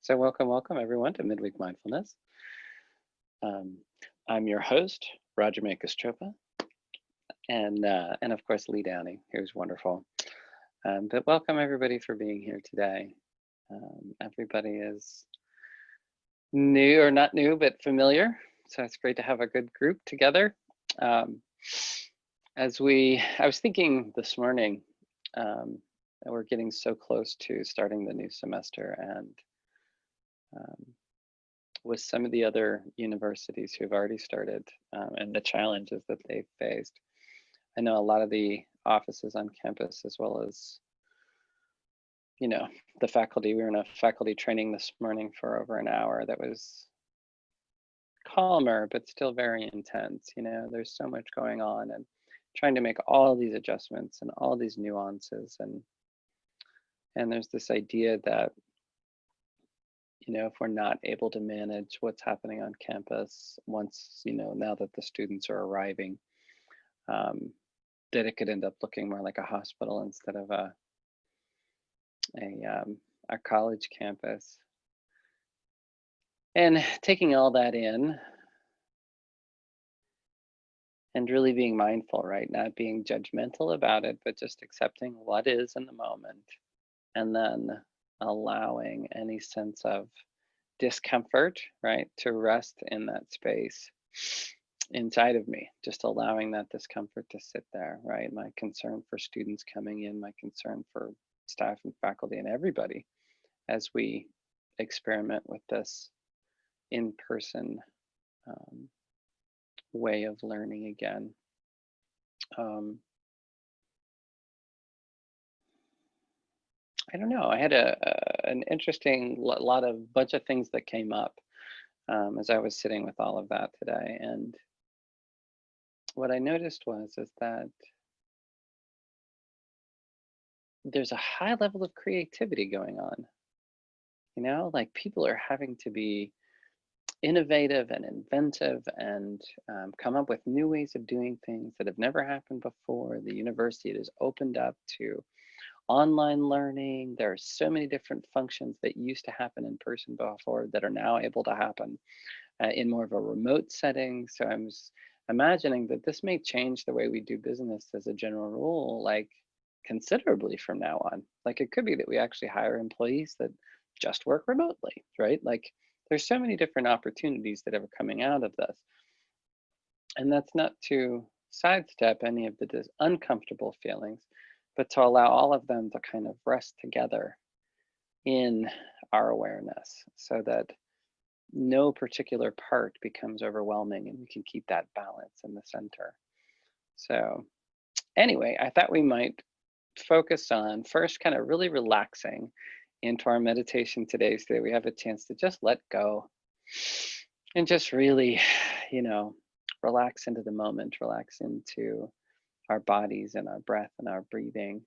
So welcome everyone to Midweek Mindfulness. Um, I'm your host, Roger Mancastroppa, and of course Lee Downey, who's wonderful. But welcome everybody for being here today. Everybody is new or not new, but familiar. So it's great to have a good group together. Um, I was thinking this morning, that we're getting so close to starting the new semester, and um, with some of the other universities who've already started and the challenges that they've faced. I know a lot of the offices on campus, as well as, the faculty. We were in a faculty training this morning for over an hour that was calmer, but still very intense. There's so much going on, and trying to make all these adjustments and all these nuances. And there's this idea that, if we're not able to manage what's happening on campus once, now that the students are arriving, um, that it could end up looking more like a hospital instead of a college campus. And taking all that in and really being mindful, right? Not being judgmental about it, but just accepting what is in the moment, and then allowing any sense of discomfort, right, to rest in that space inside of me, just allowing that discomfort to sit there, right? My concern for students coming in, my concern for staff and faculty and everybody as we experiment with this in-person way of learning again. I don't know. I had an interesting lot of bunch of things that came up as I was sitting with all of that today, and what I noticed is that there's a high level of creativity going on. Like people are having to be innovative and inventive and come up with new ways of doing things that have never happened before. The university has opened up to online learning. There are so many different functions that used to happen in person before that are now able to happen in more of a remote setting. So I'm imagining that this may change the way we do business as a general rule, like considerably from now on. Like it could be that we actually hire employees that just work remotely, right? Like there's so many different opportunities that are coming out of this. And that's not to sidestep any of the uncomfortable feelings, but to allow all of them to kind of rest together in our awareness so that no particular part becomes overwhelming and we can keep that balance in the center. So anyway, I thought we might focus on first kind of really relaxing into our meditation today so that we have a chance to just let go and just really, relax into the moment, relax into our bodies and our breath and our breathing.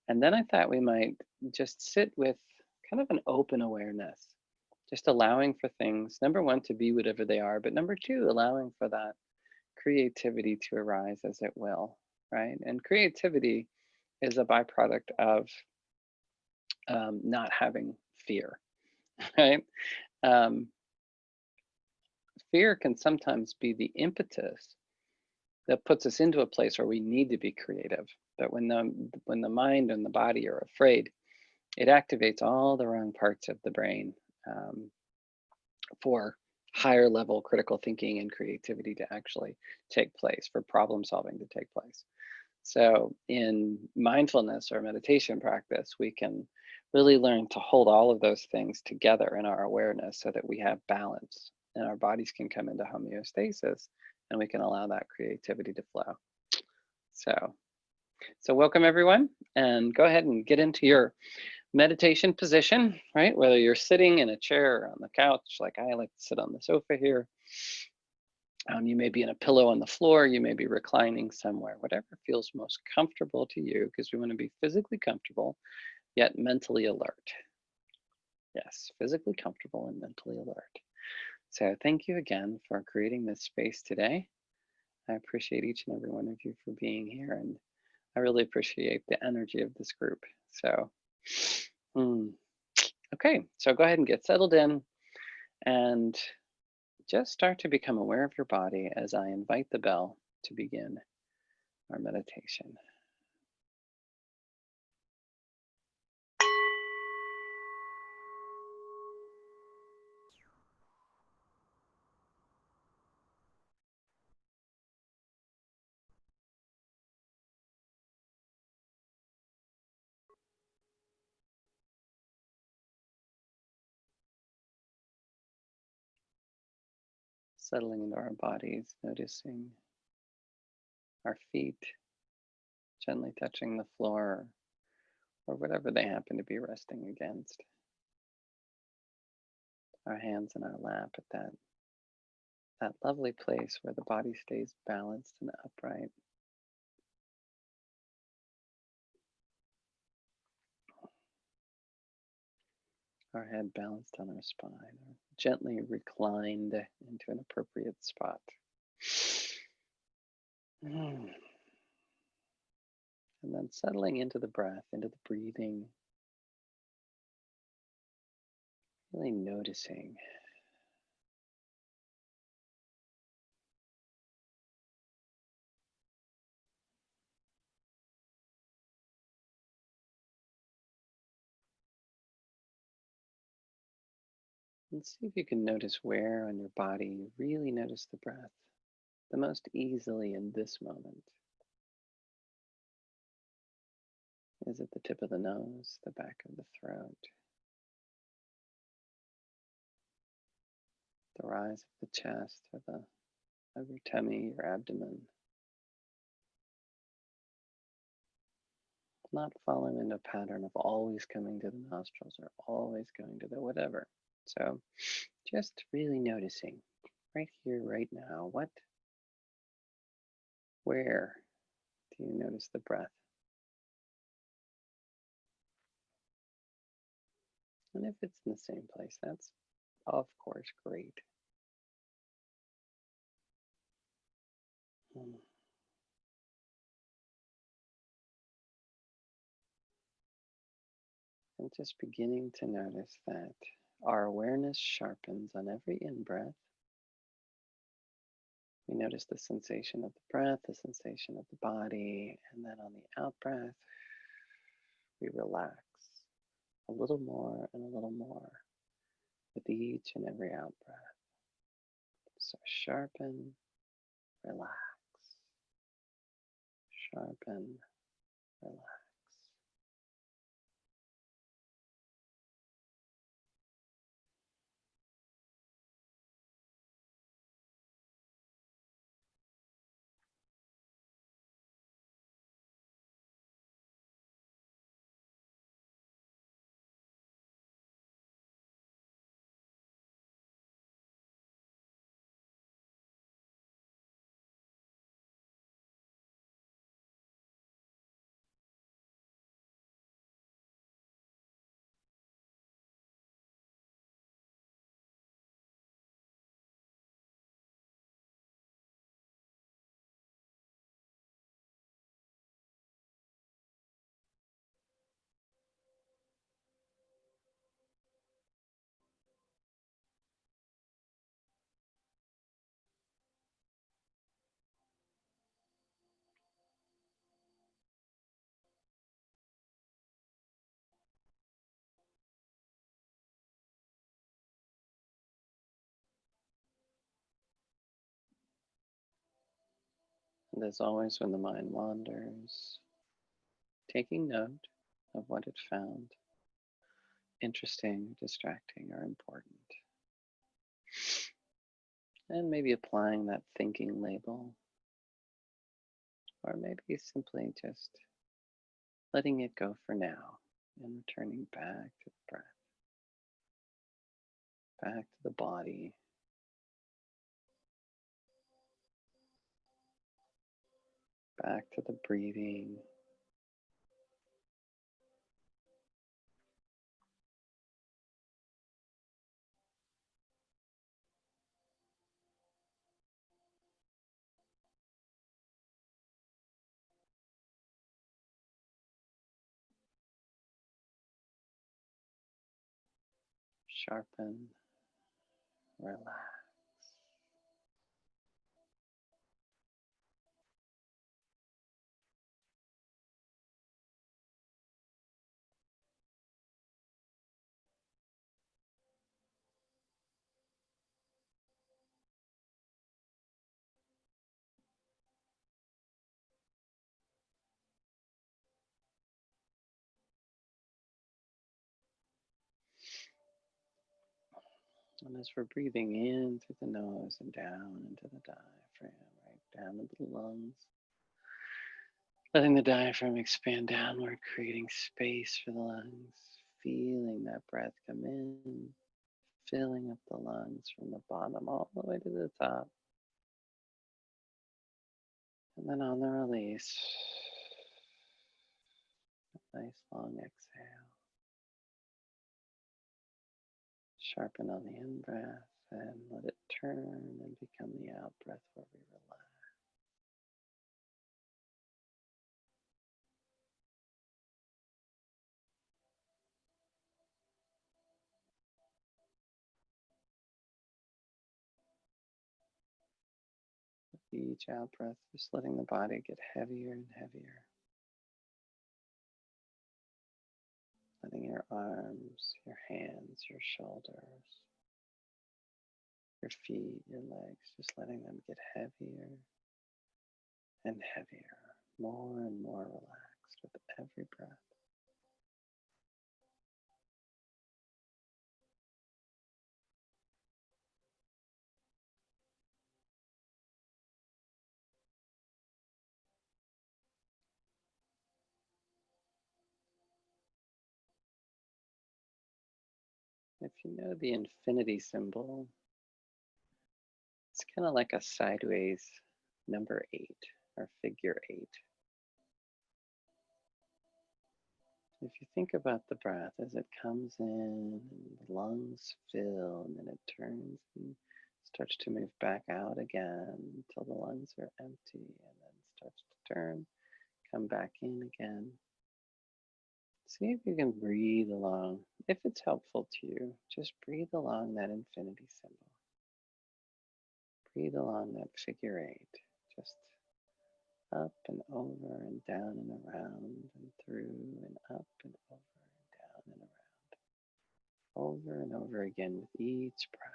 And then I thought we might just sit with kind of an open awareness, just allowing for things, number one, to be whatever they are, but number two, allowing for that creativity to arise as it will, right? And creativity is a byproduct of not having fear, right? Um, Fear can sometimes be the impetus that puts us into a place where we need to be creative. But when the mind and the body are afraid, it activates all the wrong parts of the brain for higher level critical thinking and creativity to actually take place, for problem solving to take place. So in mindfulness or meditation practice, we can really learn to hold all of those things together in our awareness so that we have balance and our bodies can come into homeostasis and we can allow that creativity to flow. So welcome everyone, and go ahead and get into your meditation position, right? Whether you're sitting in a chair or on the couch, like I like to sit on the sofa here. You may be in a pillow on the floor, you may be reclining somewhere, whatever feels most comfortable to you, because we want to be physically comfortable, yet mentally alert. Yes, physically comfortable and mentally alert. So thank you again for creating this space today. I appreciate each and every one of you for being here, and I really appreciate the energy of this group. So Okay, so go ahead and get settled in and just start to become aware of your body as I invite the bell to begin our meditation. Settling into our bodies, noticing our feet gently touching the floor or whatever they happen to be resting against. Our hands in our lap at that lovely place where the body stays balanced and upright. Our head balanced on our spine, or gently reclined into an appropriate spot. And then settling into the breath, into the breathing, really noticing. And see if you can notice where on your body you really notice the breath the most easily in this moment. Is it the tip of the nose, the back of the throat, the rise of the chest, or of your tummy, your abdomen? Not following in a pattern of always coming to the nostrils or always going to the whatever. So just really noticing right here, right now, where do you notice the breath? And if it's in the same place, that's of course great. Hmm. And just beginning to notice that our awareness sharpens on every in breath. We notice the sensation of the breath, the sensation of the body, and then on the out breath, we relax a little more and a little more with each and every out breath. So sharpen, relax, sharpen, relax. And as always, when the mind wanders, taking note of what it found interesting, distracting, or important. And maybe applying that thinking label, or maybe simply just letting it go for now and returning back to the breath, back to the body, back to the breathing. sharpen, relax. And as we're breathing in through the nose and down into the diaphragm, right down into the lungs, letting the diaphragm expand downward, creating space for the lungs, feeling that breath come in, filling up the lungs from the bottom all the way to the top. And then on the release, nice long exhale. Sharpen on the in breath and let it turn and become the out breath where we relax. Each out breath, just letting the body get heavier and heavier. Letting your arms, your hands, your shoulders, your feet, your legs, just letting them get heavier and heavier, more and more relaxed with every breath. If you know the infinity symbol, it's kind of like a sideways number 8 or figure 8. If you think about the breath as it comes in, and the lungs fill, and then it turns and starts to move back out again until the lungs are empty, and then starts to turn, come back in again. See if you can breathe along. If it's helpful to you, just breathe along that infinity symbol. Breathe along that figure 8. Just up and over and down and around and through and up and over and down and around. Over and over again with each breath.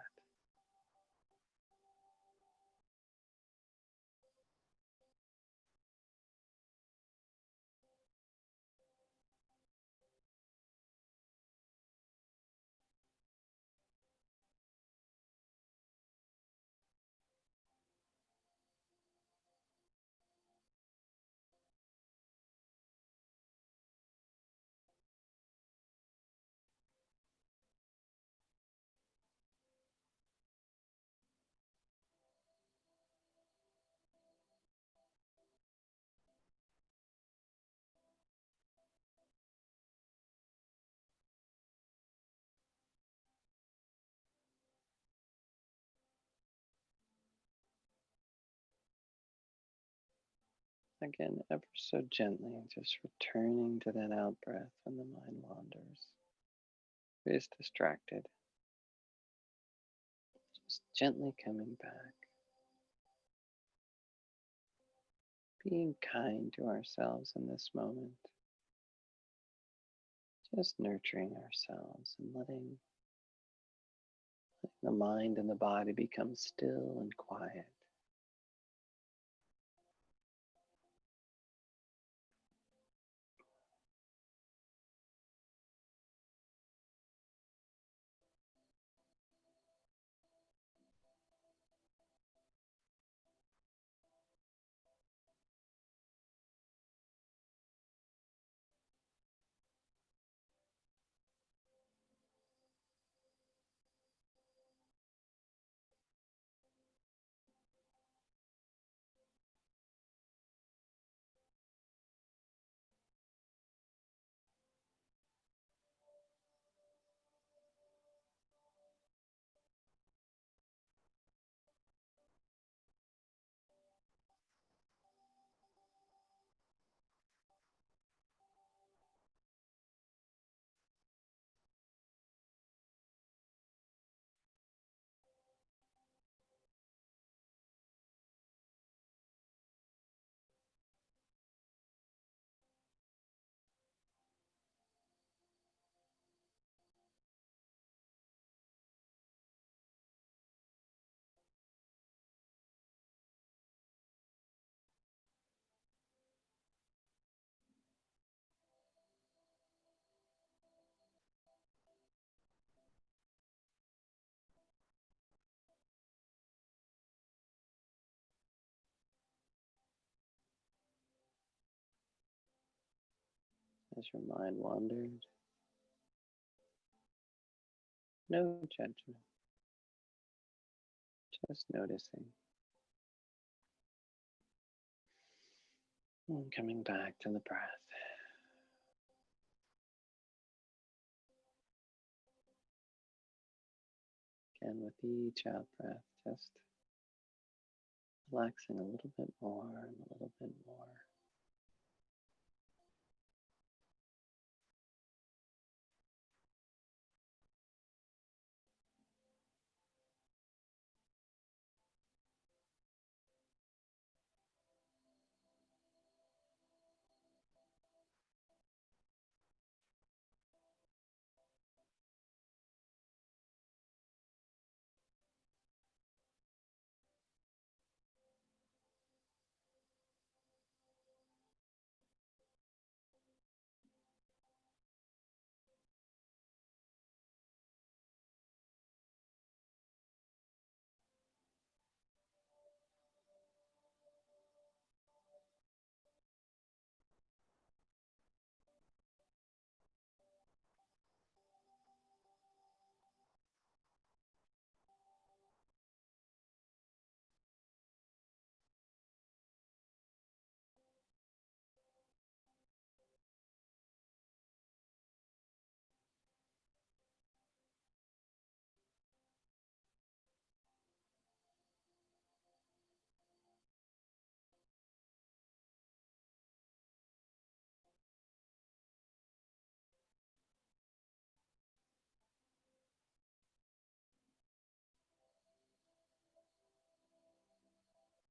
Again, ever so gently, just returning to that out breath when the mind wanders, is distracted. Just gently coming back, being kind to ourselves in this moment, just nurturing ourselves and letting the mind and the body become still and quiet. As your mind wandered, no judgment, just noticing. And coming back to the breath. Again, with each out breath, just relaxing a little bit more and a little bit more.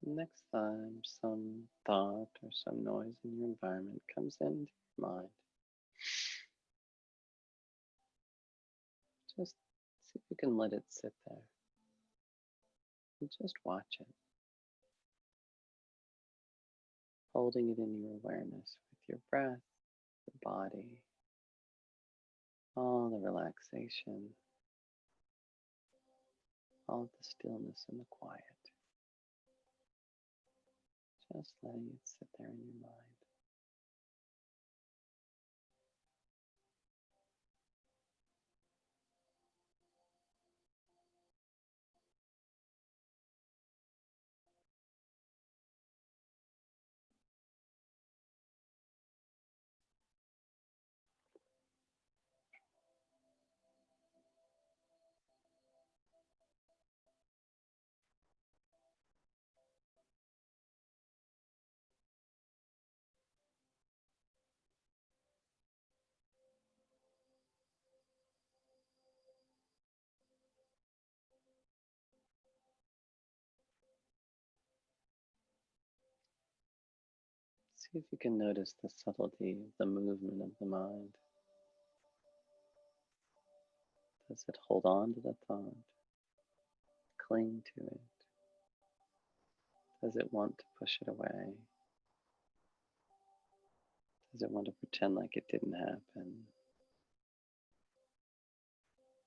Next time some thought or some noise in your environment comes into your mind, just see if you can let it sit there and just watch it, holding it in your awareness with your breath, your body, all the relaxation, all the stillness and the quiet. Just letting it sit there in your mind. See if you can notice the subtlety of the movement of the mind. Does it hold on to the thought? Cling to it? Does it want to push it away? Does it want to pretend like it didn't happen?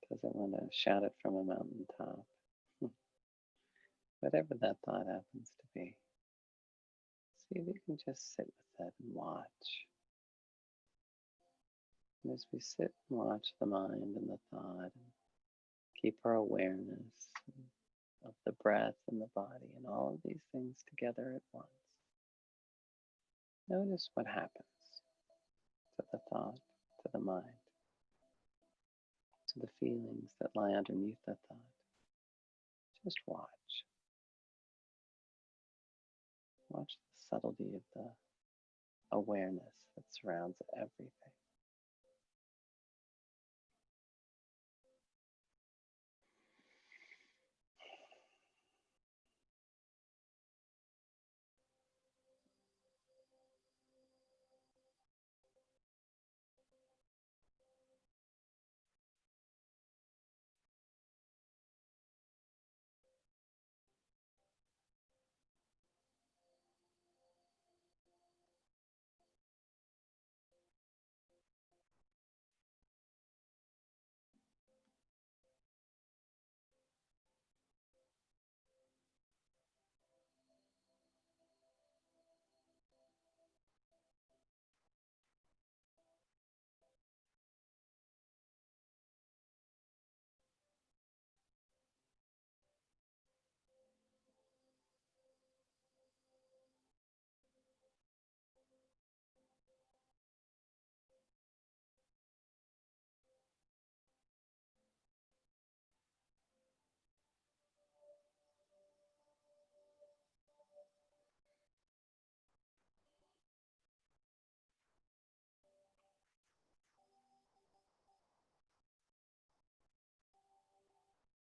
Does it want to shout it from a mountaintop? Whatever that thought happens to be, see if you can just sit with it and watch. And as we sit and watch the mind and the thought, and keep our awareness of the breath and the body and all of these things together at once, notice what happens to the thought, to the mind, to the feelings that lie underneath that thought. Just watch. Watch the subtlety of the awareness that surrounds everything.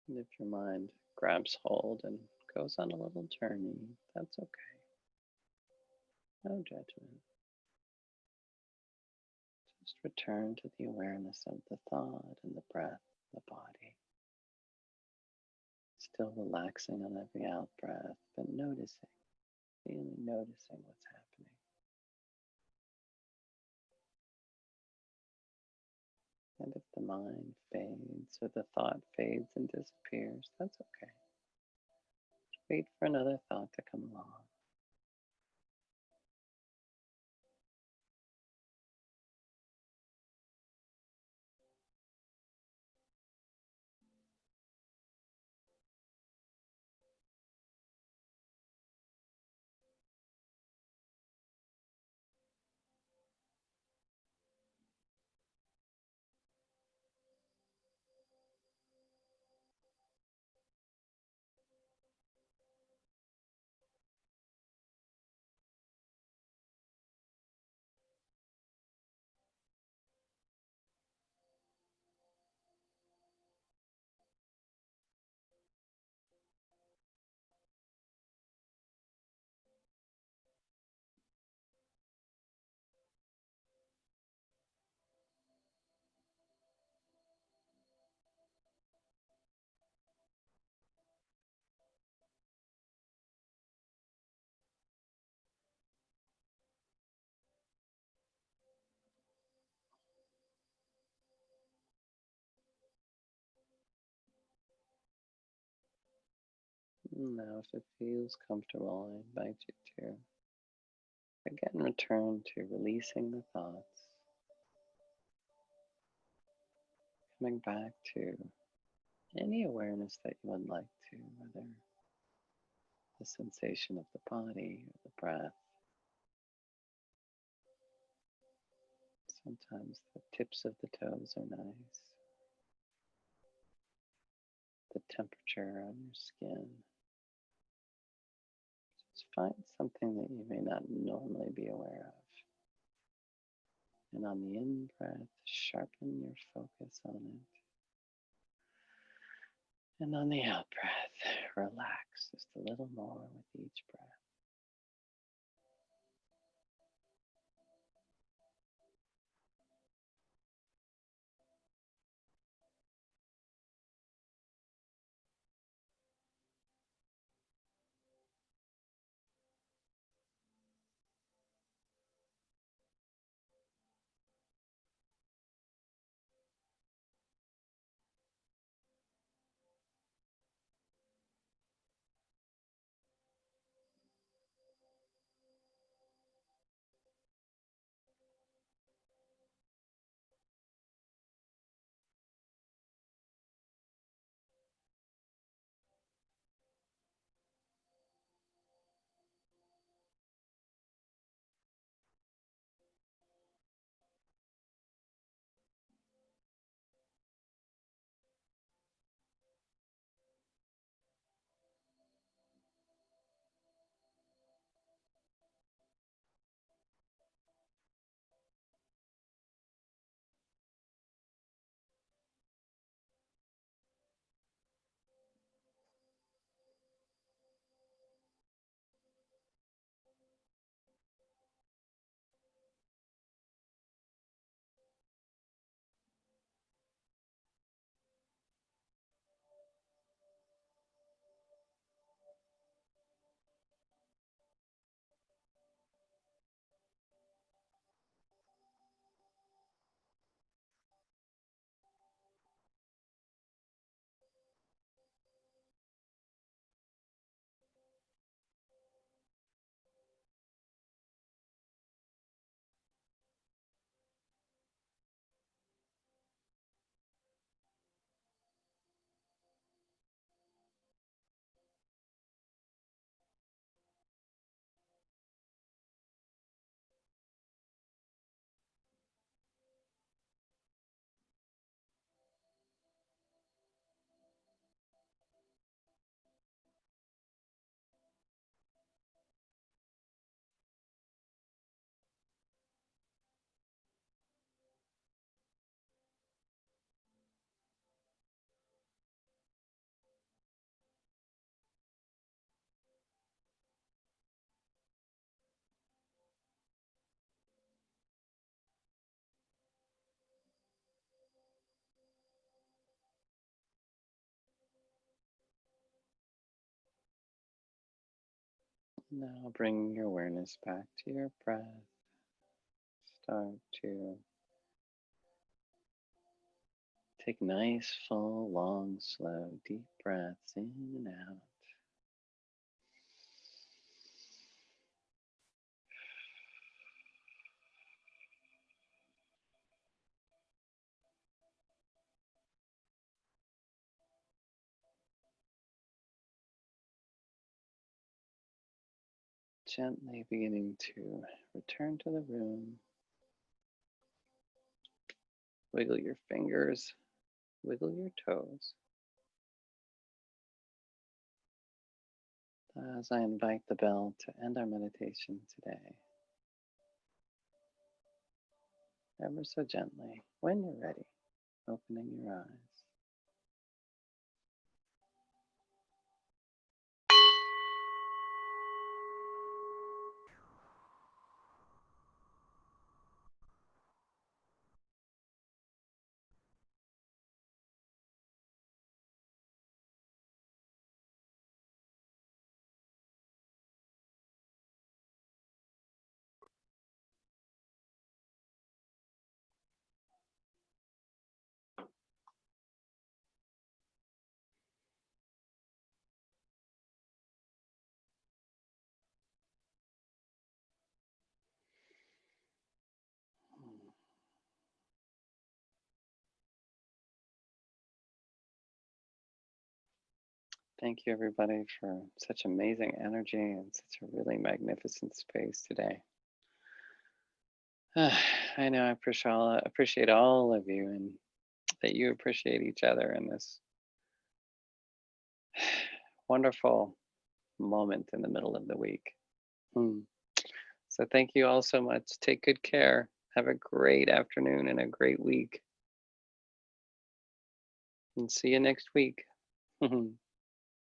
And if your mind grabs hold and goes on a little journey, that's okay. No judgment. Just return to the awareness of the thought and the breath, the body. Still relaxing on every out breath, but noticing, really noticing what's happening. And if the mind fades or the thought fades and disappears, that's okay. Wait for another thought to come along. Now, if it feels comfortable, I invite you to again return to releasing the thoughts, coming back to any awareness that you would like to, whether the sensation of the body or the breath. Sometimes the tips of the toes are nice, the temperature on your skin. Just find something that you may not normally be aware of. And on the in breath, sharpen your focus on it. And on the out breath, relax just a little more with each breath. Now bring your awareness back to your breath. Start to take nice, full, long, slow, deep breaths in and out. Gently beginning to return to the room. Wiggle your fingers, wiggle your toes. As I invite the bell to end our meditation today, ever so gently, when you're ready, opening your eyes. Thank you, everybody, for such amazing energy and such a really magnificent space today. I know I appreciate all of you and that you appreciate each other in this wonderful moment in the middle of the week. Hmm. So, thank you all so much. Take good care. Have a great afternoon and a great week. And see you next week.